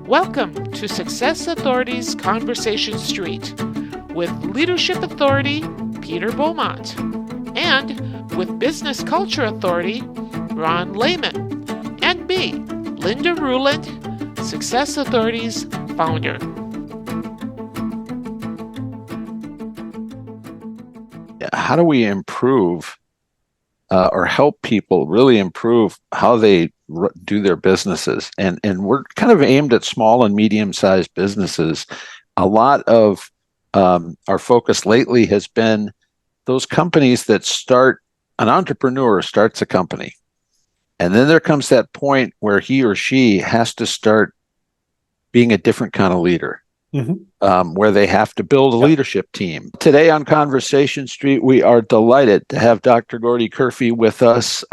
Welcome to Success Authority's Conversation Street with Leadership Authority Peter Beaumont and with Business Culture Authority Ron Lehman and me, Linda Ruland, Success Authority's founder. How do we improve or help people really improve how they do their businesses? And we're kind of aimed at small and medium-sized businesses. A lot of our focus lately has been those companies that an entrepreneur starts a company. And then there comes that point where he or she has to start being a different kind of leader. Where they have to build a leadership team. Today on Conversation Street, we are delighted to have Dr. Gordy Curphy with us.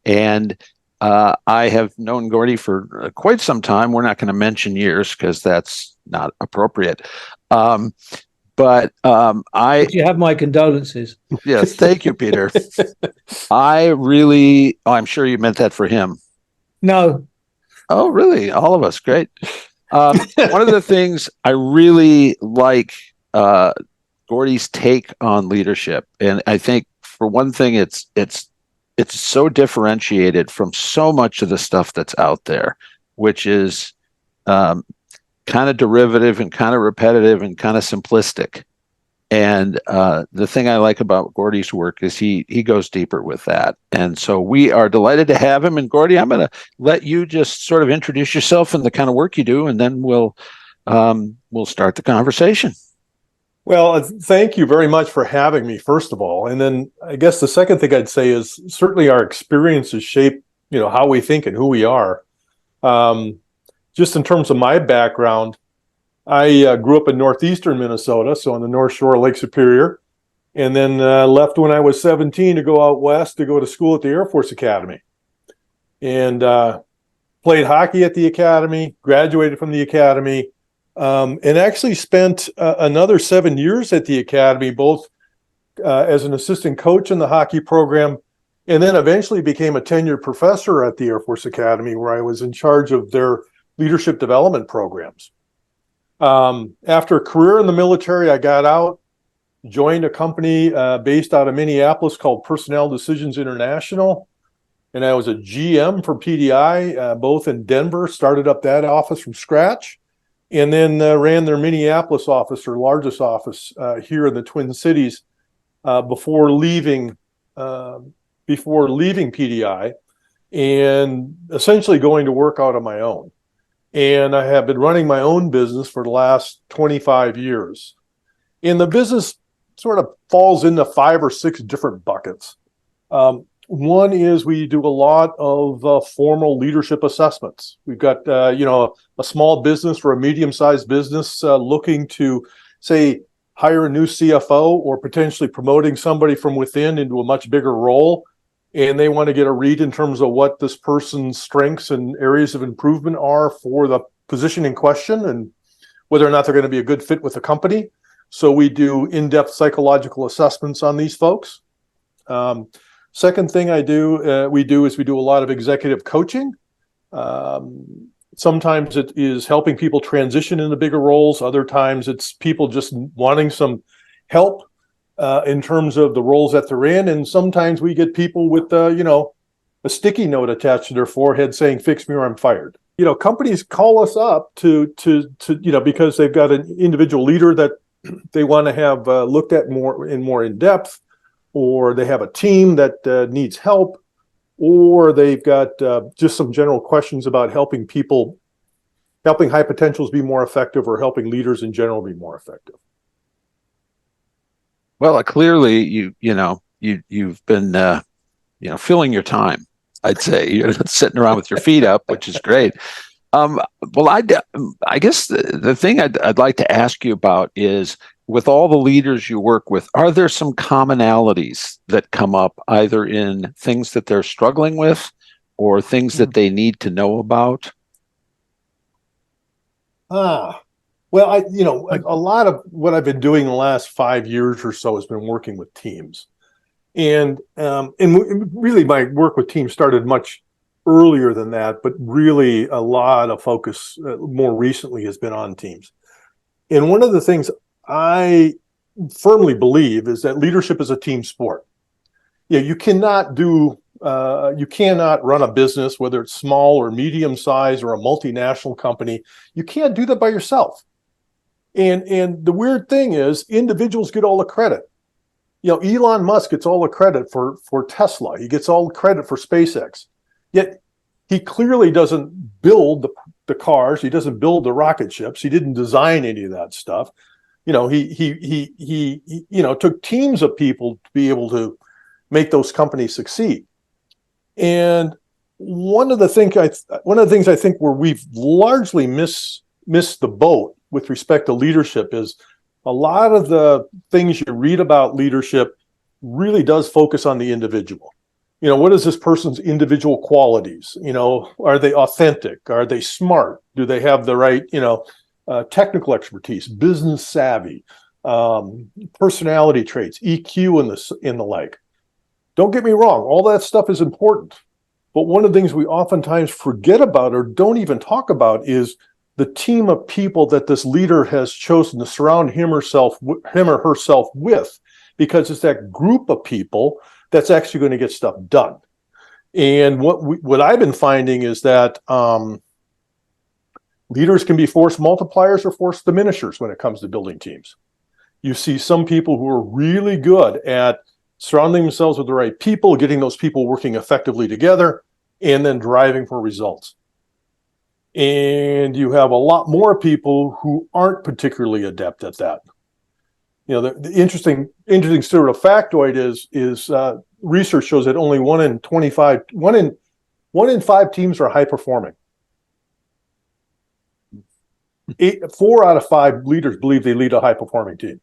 And I have known Gordy for quite some time. We're not going to mention years because that's not appropriate. But you have my condolences. Yes, thank you, Peter. I'm sure you meant that for him. No. Oh, really? All of us. Great. One of the things I really like Gordy's take on leadership, and I think for one thing, it's so differentiated from so much of the stuff that's out there, which is kind of derivative and kind of repetitive and kind of simplistic. And the thing I like about Gordy's work is he goes deeper with that. And so we are delighted to have him. And Gordy, I'm going to let you just sort of introduce yourself and the kind of work you do, and then we'll start the conversation. Well, thank you very much for having me, first of all. And then I guess the second thing I'd say is certainly our experiences shape, how we think and who we are. Just in terms of my background, I grew up in northeastern Minnesota, so on the North Shore of Lake Superior, and then left when I was 17 to go out west to go to school at the Air Force Academy. And played hockey at the academy, graduated from the academy, and actually spent another 7 years at the academy, both as an assistant coach in the hockey program, and then eventually became a tenured professor at the Air Force Academy, where I was in charge of their leadership development programs. After a career in the military, I got out, joined a company based out of Minneapolis called Personnel Decisions International. And I was a GM for PDI, both in Denver, started up that office from scratch, and then ran their Minneapolis office, their largest office here in the Twin Cities before leaving PDI and essentially going to work out on my own. And I have been running my own business for the last 25 years. And the business sort of falls into 5 or 6 different buckets. One is we do a lot of formal leadership assessments. We've got, a small business or a medium-sized business looking to, say, hire a new CFO or potentially promoting somebody from within into a much bigger role. And they want to get a read in terms of what this person's strengths and areas of improvement are for the position in question and whether or not they're going to be a good fit with the company. So we do in-depth psychological assessments on these folks. Second thing we do a lot of executive coaching. Sometimes it is helping people transition into bigger roles. Other times it's people just wanting some help in terms of the roles that they're in. And sometimes we get people with, a sticky note attached to their forehead saying, "Fix me or I'm fired." Companies call us up to because they've got an individual leader that they want to have looked at more in depth, or they have a team that needs help, or they've got just some general questions about helping high potentials be more effective, or helping leaders in general be more effective. Well, clearly you've been filling your time. I'd say you're not sitting around with your feet up, which is great. Well, I guess the thing I'd like to ask you about is, with all the leaders you work with, are there some commonalities that come up either in things that they're struggling with or things that they need to know about? Well, a lot of what I've been doing the last 5 years or so has been working with teams. And really my work with teams started much earlier than that, but really a lot of focus more recently has been on teams. And one of the things I firmly believe is that leadership is a team sport. Yeah, you cannot run a business, whether it's small or medium size or a multinational company. You can't do that by yourself. And the weird thing is, individuals get all the credit. Elon Musk gets all the credit for Tesla. He gets all the credit for SpaceX. Yet he clearly doesn't build the cars. He doesn't build the rocket ships. He didn't design any of that stuff. He took teams of people to be able to make those companies succeed. And one of the things I think where we've largely missed the boat with respect to leadership is a lot of the things you read about leadership really does focus on the individual. What is this person's individual qualities? Are they authentic? Are they smart? Do they have the right, technical expertise, business savvy, personality traits, EQ, and the like? Don't get me wrong, all that stuff is important. But one of the things we oftentimes forget about or don't even talk about is the team of people that this leader has chosen to surround him or herself with, because it's that group of people that's actually going to get stuff done. And what I've been finding is that leaders can be force multipliers or force diminishers when it comes to building teams. You see some people who are really good at surrounding themselves with the right people, getting those people working effectively together, and then driving for results. And you have a lot more people who aren't particularly adept at that. The interesting sort of factoid is research shows that only one in 5 teams are high performing. 4 out of 5 leaders believe they lead a high performing team.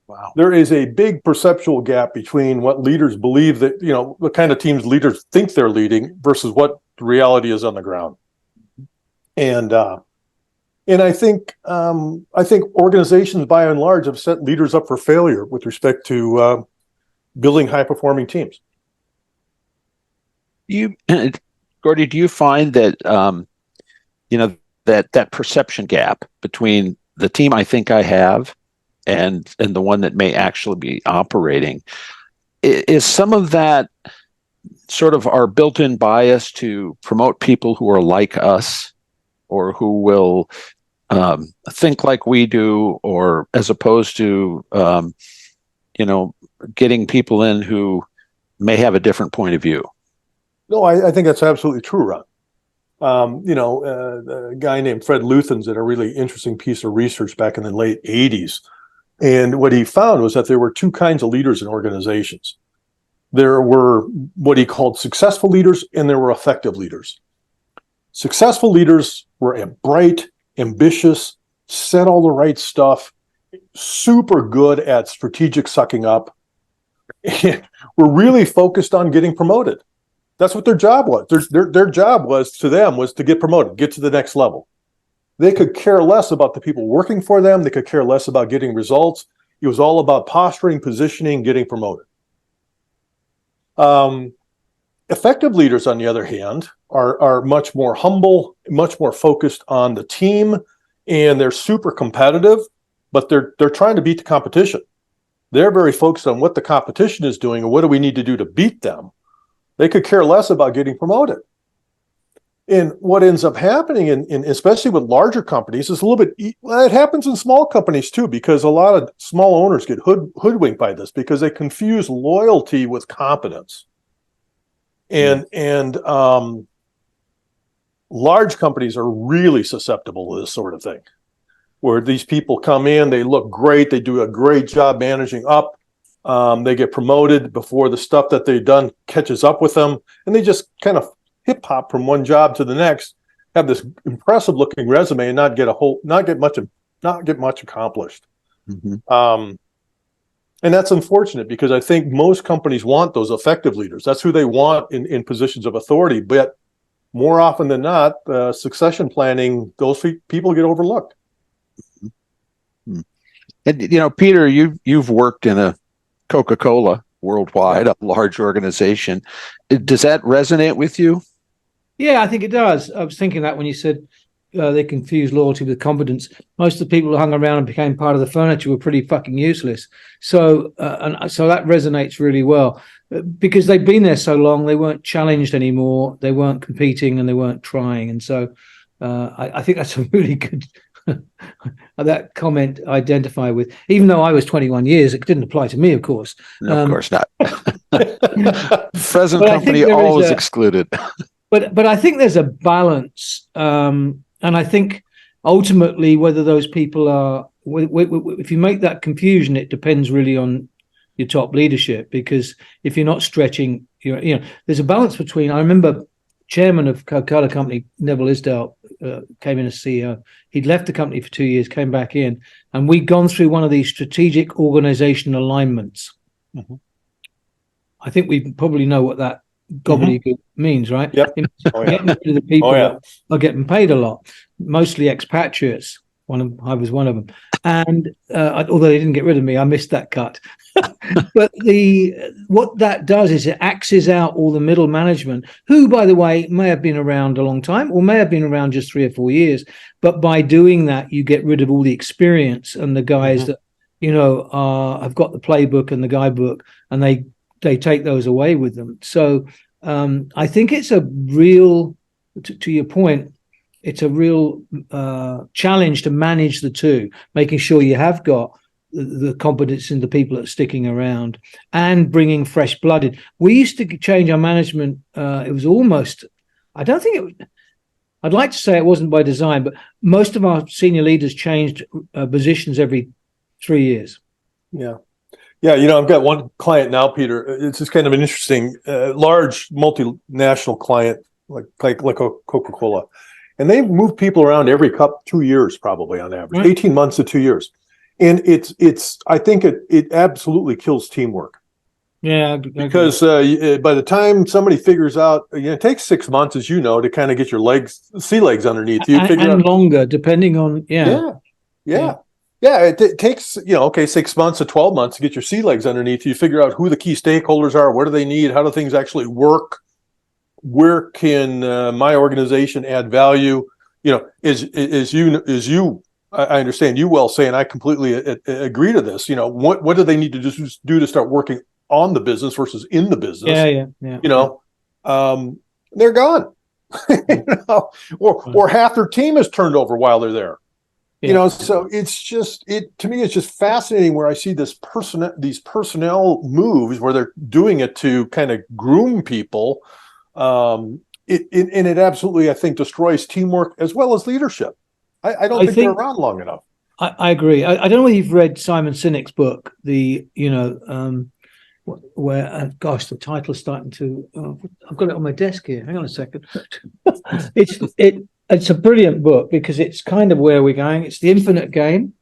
Wow. There is a big perceptual gap between what leaders believe that, what kind of teams leaders think they're leading versus what the reality is on the ground. And I think organizations by and large have set leaders up for failure with respect to building high performing teams. Gordy, do you find that that perception gap between the team I think I have and the one that may actually be operating, is some of that sort of our built-in bias to promote people who are like us or who will think like we do, or as opposed to getting people in who may have a different point of view? No, I think that's absolutely true, Ron. A guy named Fred Luthans did a really interesting piece of research back in the late 80s. And what he found was that there were 2 kinds of leaders in organizations. There were what he called successful leaders, and there were effective leaders. Successful leaders were bright, ambitious, said all the right stuff, super good at strategic sucking up, and were really focused on getting promoted. That's what their job was. Their job was to get promoted, get to the next level. They could care less about the people working for them. They could care less about getting results. It was all about posturing, positioning, getting promoted. Effective leaders, on the other hand, are much more humble, much more focused on the team, and they're super competitive, but they're trying to beat the competition. They're very focused on what the competition is doing and what do we need to do to beat them. They could care less about getting promoted. And what ends up happening, in especially with larger companies, is a little bit, it happens in small companies too, because a lot of small owners get hoodwinked by this because they confuse loyalty with competence. And large companies are really susceptible to this sort of thing, where these people come in, they look great, they do a great job managing up, they get promoted before the stuff that they've done catches up with them, and they just kind of hip hop from one job to the next, have this impressive looking resume, and not get much accomplished. Mm-hmm. And that's unfortunate, because I think most companies want those effective leaders. That's who they want in positions of authority. But more often than not, succession planning, those people get overlooked. And Peter, you've worked in a Coca-Cola worldwide, a large organization. Does that resonate with you? Yeah, I think it does. I was thinking that when you said they confused loyalty with competence. Most of the people who hung around and became part of the furniture were pretty fucking useless. So, and so that resonates really well because they've been there so long. They weren't challenged anymore. They weren't competing and they weren't trying. And so, I think that's a really good that comment I identify with. Even though I was 21 years, it didn't apply to me, of course. No, of course not. Present company always excluded. But I think there's a balance, and I think ultimately whether those people are, if you make that confusion, it depends really on your top leadership. Because if you're not stretching, there's a balance between. I remember chairman of Coca-Cola Company, Neville Isdale, came in as CEO. He'd left the company for 2 years, came back in, and we'd gone through one of these strategic organization alignments. Mm-hmm. I think we probably know what that gobbledygook means, right? Yep. Getting rid of the people that are getting paid a lot, mostly expatriates. I was one of them, and although they didn't get rid of me, I missed that cut. But what that does is it axes out all the middle management, who, by the way, may have been around a long time or may have been around just 3 or 4 years. But by doing that, you get rid of all the experience and the guys that have got the playbook and the guidebook, and they take those away with them. So I think it's a real, to your point, it's a real challenge to manage the two, making sure you have got the competence in the people that are sticking around and bringing fresh blood in. We used to change our management. It was almost, I don't think it was, I'd like to say it wasn't by design, but most of our senior leaders changed positions every 3 years. Yeah. Yeah, I've got one client now, Peter. It's just kind of an interesting, large multinational client like Coca-Cola, and they've moved people around every 2 years, probably on average, right. 18 months to 2 years, and it's. I think it absolutely kills teamwork. Yeah, because by the time somebody figures out, it takes 6 months, as you know, to kind of get your sea legs underneath you. And longer, depending on Yeah, it takes, 6 months to 12 months to get your sea legs underneath you, figure out who the key stakeholders are, what do they need, how do things actually work, where can my organization add value? I understand you well saying, I completely agree to this. What do they need to do to start working on the business versus in the business? Yeah. They're gone. Or half their team is turned over while they're there. Yeah. So to me, it's just fascinating where I see these personnel moves where they're doing it to kind of groom people. It absolutely, I think, destroys teamwork as well as leadership. I don't think they're around long enough. I agree. I don't know whether you've read Simon Sinek's book, where, gosh, the title's starting to, I've got it on my desk here. Hang on a second. It's a brilliant book because it's kind of where we're going. It's the infinite game.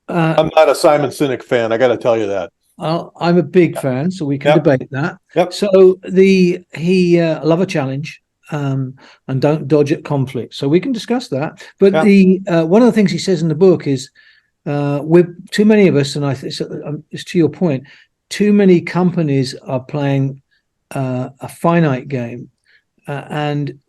I'm not a Simon Sinek fan. I got to tell you that. I'm a big fan, so we can debate that. Yep. So he love a challenge and don't dodge at conflict. So we can discuss that. But one of the things he says in the book is we're too many of us, and it's to your point. Too many companies are playing a finite game. And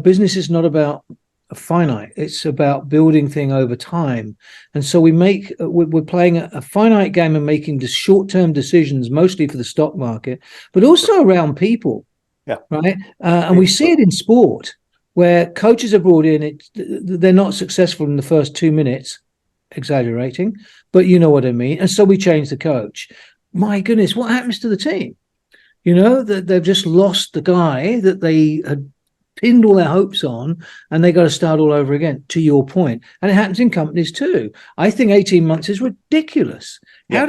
business is not about a finite, it's about building thing over time. And so we're playing a finite game and making the short-term decisions, mostly for the stock market, but also around people. Yeah. Right. And we see it in sport where coaches are brought in, they're not successful in the first 2 minutes, exaggerating, but you know what I mean. And so we change the coach. My goodness, what happens to the team? That they've just lost the guy that they had pinned all their hopes on, and they got to start all over again, to your point. And it happens in companies too. I think 18 months is ridiculous. Yeah. How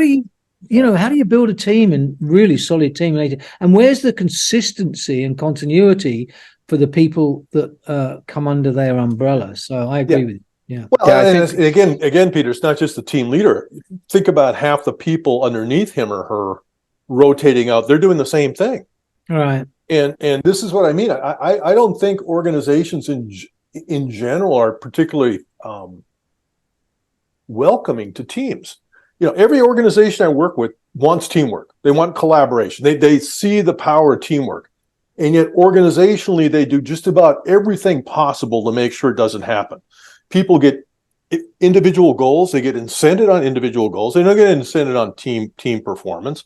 do you build a team and really solid team? And where's the consistency and continuity for the people that come under their umbrella? So I agree with you. Yeah. Well, again, Peter, it's not just the team leader. Think about half the people underneath him or her rotating out. They're doing the same thing. Right. And this is what I mean. I don't think organizations in general are particularly welcoming to teams. Every organization I work with wants teamwork. They want collaboration. They see the power of teamwork. And yet organizationally, they do just about everything possible to make sure it doesn't happen. People get individual goals. They get incented on individual goals. They don't get incented on team performance.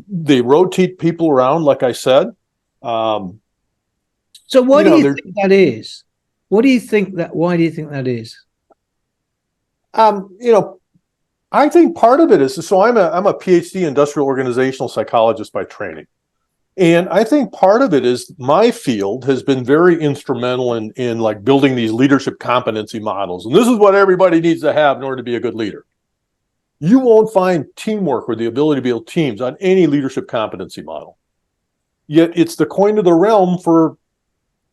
They rotate people around, like I said. So what do you think that is? Why do you think that is? I think part of it is, so I'm a PhD industrial organizational psychologist by training. And I think part of it is my field has been very instrumental in like building these leadership competency models. And this is what everybody needs to have in order to be a good leader. You won't find teamwork or the ability to build teams on any leadership competency model. Yet it's the coin of the realm for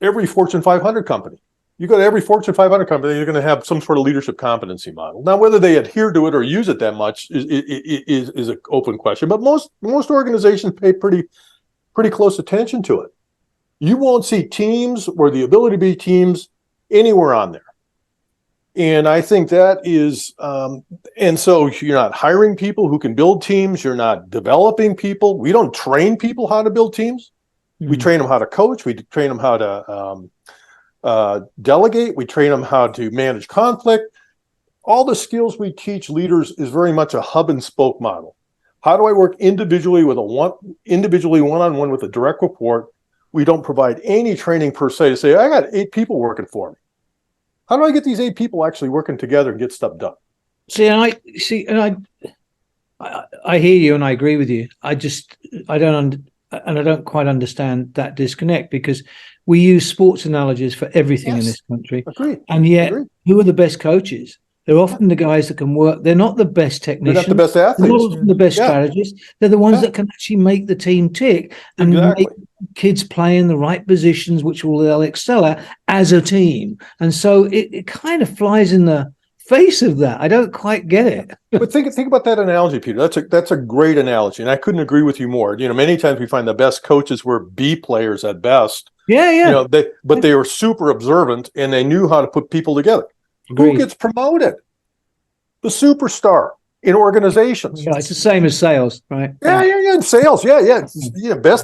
every Fortune 500 company. You go to every Fortune 500 company, you're going to have some sort of leadership competency model. Now, whether they adhere to it or use it that much is an open question. But most organizations pay pretty close attention to it. You won't see teams or the ability to be teams anywhere on there. And I think that is, and so you're not hiring people who can build teams. You're not developing people. We don't train people how to build teams. We train them how to coach. We train them how to delegate. We train them how to manage conflict. All the skills we teach leaders is very much a hub and spoke model. How do I work individually one-on-one with a direct report? We don't provide any training per se to say, I got 8 people working for me. How do I get these 8 people actually working together and get stuff done? I hear you and I agree with you. I don't quite understand that disconnect, because we use sports analogies for everything in this country. Agreed. And yet, who are the best coaches? They're often the guys that can work. They're not the best technicians. They're not the best athletes. They're not often the best strategists. They're the ones that can actually make the team tick and make kids play in the right positions, which they'll excel at as a team. And so it kind of flies in the face of that. I don't quite get it. But think about that analogy, Peter. That's a great analogy, and I couldn't agree with you more. Many times we find the best coaches were B players at best. Yeah. But they were super observant and they knew how to put people together. Agreed. Who gets promoted? The superstar in organizations. Yeah, it's the same as sales, right? Yeah. Sales,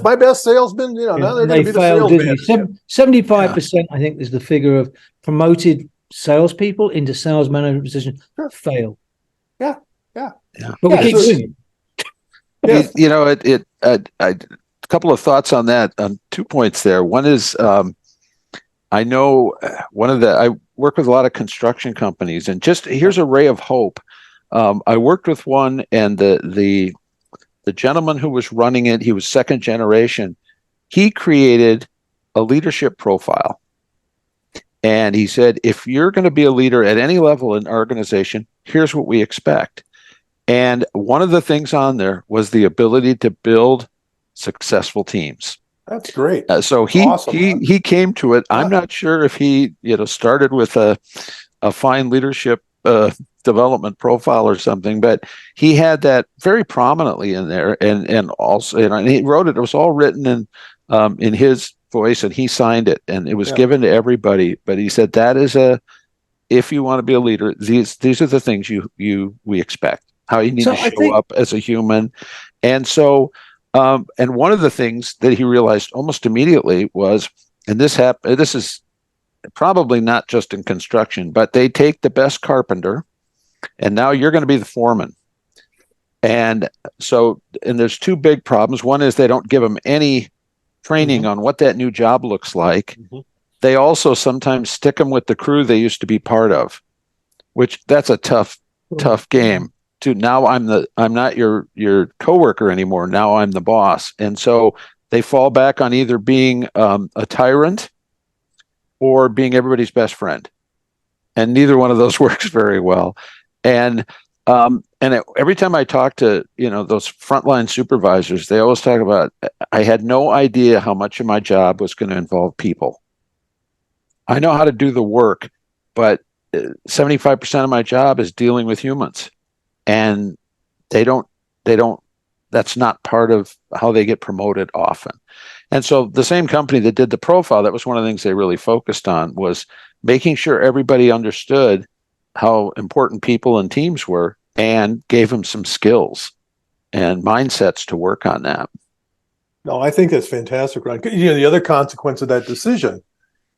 my best salesman. Now they're going to be the salesman. 75%, I think, is the figure of promoted salespeople into sales management positions fail. Yeah. But we keep doing it. A couple of thoughts on that. 2 points there. One is, I know I work with a lot of construction companies, and just here's a ray of hope. I worked with one, and the gentleman who was running it, he was second generation. He created a leadership profile. And he said, if you're going to be a leader at any level in our organization, here's what we expect. And one of the things on there was the ability to build successful teams. That's great. So he came to it. I'm not sure if he started with a fine leadership development profile or something, but he had that very prominently in there, and also and he wrote it. It was all written in his voice, and he signed it, and it was given to everybody. But he said that is if you want to be a leader, these are the things we expect. How you need to show up as a human, and so. And one of the things that he realized almost immediately was, and this is probably not just in construction, but they take the best carpenter, and now you're going to be the foreman. And there's 2 big problems. One is they don't give them any training on what that new job looks like. They also sometimes stick them with the crew they used to be part of, which that's a tough game. To now I'm not your coworker anymore. Now I'm the boss. And so they fall back on either being a tyrant or being everybody's best friend. And neither one of those works very well. And every time I talk to, those frontline supervisors, they always talk about, I had no idea how much of my job was going to involve people. I know how to do the work, but 75% of my job is dealing with humans. And that's not part of how they get promoted often. And so the same company that did the profile, that was one of the things they really focused on, was making sure everybody understood how important people and teams were and gave him some skills and mindsets to work on that. No, I think that's fantastic, Ron. The other consequence of that decision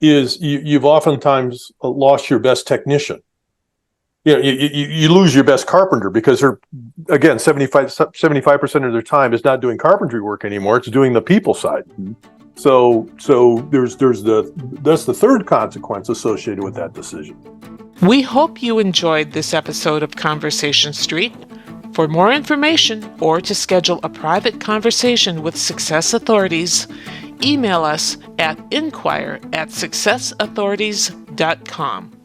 is you've oftentimes lost your best technician. You lose your best carpenter because they're, again, 75% of their time is not doing carpentry work anymore. It's doing the people side. Mm-hmm. So that's the third consequence associated with that decision. We hope you enjoyed this episode of Conversation Street. For more information or to schedule a private conversation with Success Authorities, email us at inquire@successauthorities.com.